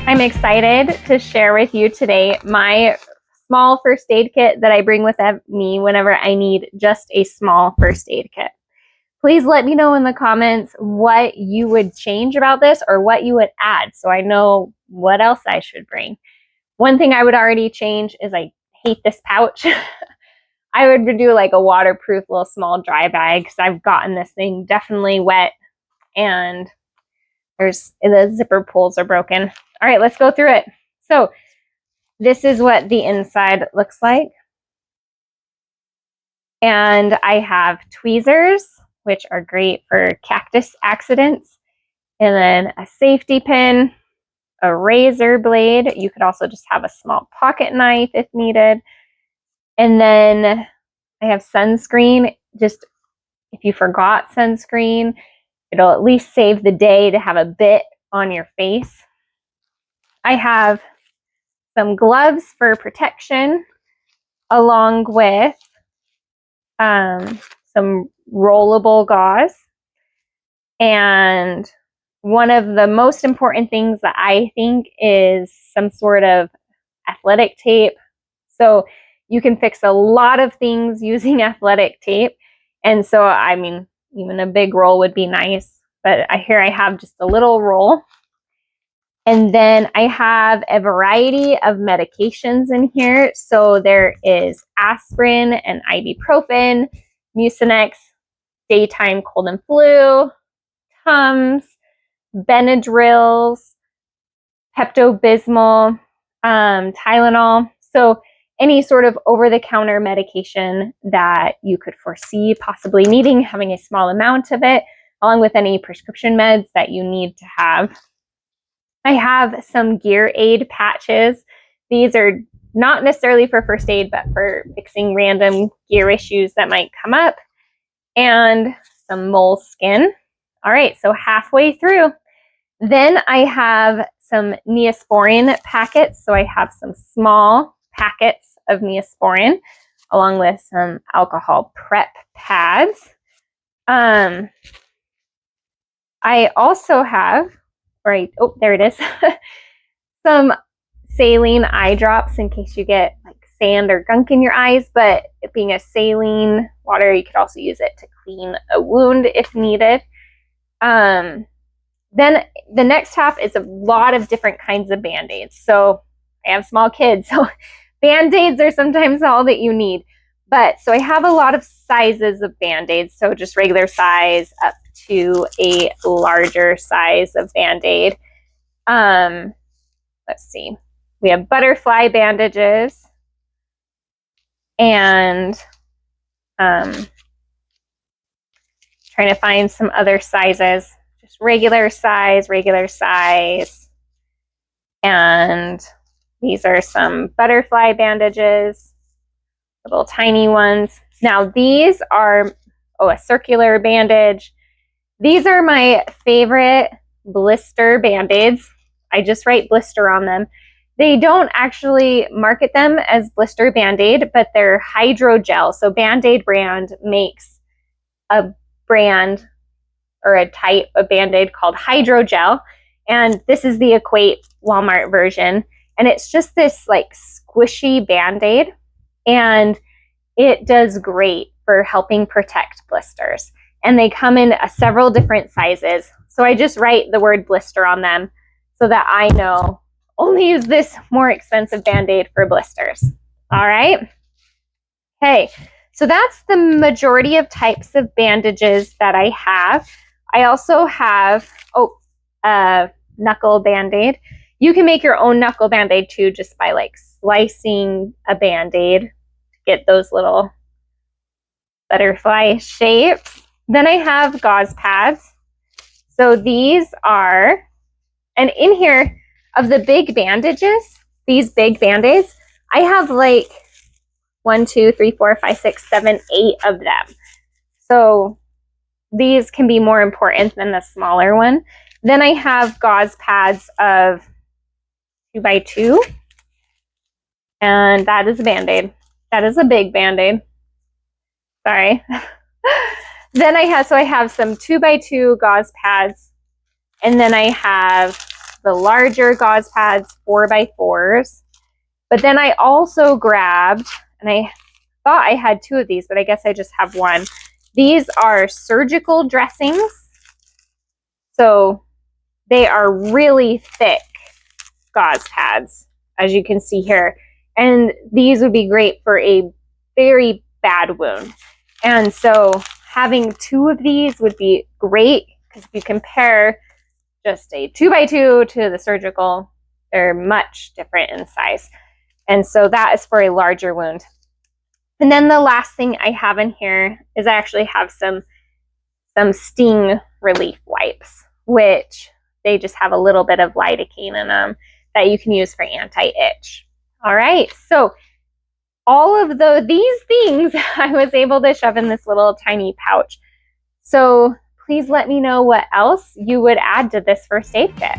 I'm excited to share with you today my small first aid kit that I bring with me whenever I need just a small first aid kit. Please let me know in the comments what you would change about this or what you would add so I know what else I should bring. One thing I would already change is I hate this pouch. I would do like a waterproof little small dry bag because I've gotten this thing definitely wet and the zipper pulls are broken. All right, let's go through it. So this is what the inside looks like. And I have tweezers, which are great for cactus accidents. And then a safety pin, a razor blade. You could also just have a small pocket knife if needed. And then I have sunscreen. Just if you forgot sunscreen, it'll at least save the day to have a bit on your face. I have some gloves for protection, along with some rollable gauze. And one of the most important things that I think is some sort of athletic tape. So you can fix a lot of things using athletic tape. And so, I mean, even a big roll would be nice, but here I have just a little roll. And then I have a variety of medications in here. So there is aspirin and ibuprofen, Mucinex, daytime cold and flu, Tums, Benadryls, Pepto-Bismol, Tylenol. So any sort of over-the-counter medication that you could foresee possibly needing, having a small amount of it, along with any prescription meds that you need to have. I have some gear aid patches. These are not necessarily for first aid, but for fixing random gear issues that might come up. And some moleskin. All right, so halfway through. Then I have some Neosporin packets. So I have some small packets of Neosporin, along with some alcohol prep pads. I also have, oh, there it is, some saline eye drops in case you get like sand or gunk in your eyes, but it being a saline water, you could also use it to clean a wound if needed. Then the next half is a lot of different kinds of Band-Aids. So I have small kids, so Band-Aids are sometimes all that you need. But so I have a lot of sizes of Band-Aids, so just regular size up to a larger size of Band-Aid. Let's see. We have butterfly bandages and trying to find some other sizes. Just regular size. And these are some butterfly bandages, little tiny ones. Now these are, a circular bandage. These are my favorite Blister Band-Aids. I just write Blister on them. They don't actually market them as Blister Band-Aid, but they're hydrogel. So Band-Aid brand makes a brand or a type of Band-Aid called hydrogel. And this is the Equate Walmart version. And it's just this like squishy Band-Aid. And it does great for helping protect blisters. And they come in several different sizes. So I just write the word blister on them so that I know only use this more expensive Band-Aid for blisters. All right. Okay. So that's the majority of types of bandages that I have. I also have, knuckle Band-Aid. You can make your own knuckle Band-Aid too, just by like slicing a Band-Aid to get those little butterfly shapes. Then I have gauze pads. So these are, and in here of the big bandages, these big Band-Aids, I have like 1, 2, 3, 4, 5, 6, 7, 8 of them. So these can be more important than the smaller one. Then I have gauze pads of 2 by 2. And that is a Band-Aid. That is a big Band-Aid. Sorry. Then I have some 2 by 2 gauze pads. And then I have the larger gauze pads, 4x4s. But then I also grabbed, and I thought I had 2 of these, but I guess I just have 1. These are surgical dressings. So they are really thick gauze pads, as you can see here. And these would be great for a very bad wound. And so having 2 of these would be great, because if you compare just a 2x2 to the surgical, they're much different in size. And so that is for a larger wound. And then the last thing I have in here is I actually have some sting relief wipes, which they just have a little bit of lidocaine in them that you can use for anti-itch. All right, so all of these things I was able to shove in this little tiny pouch. So please let me know what else you would add to this first aid kit.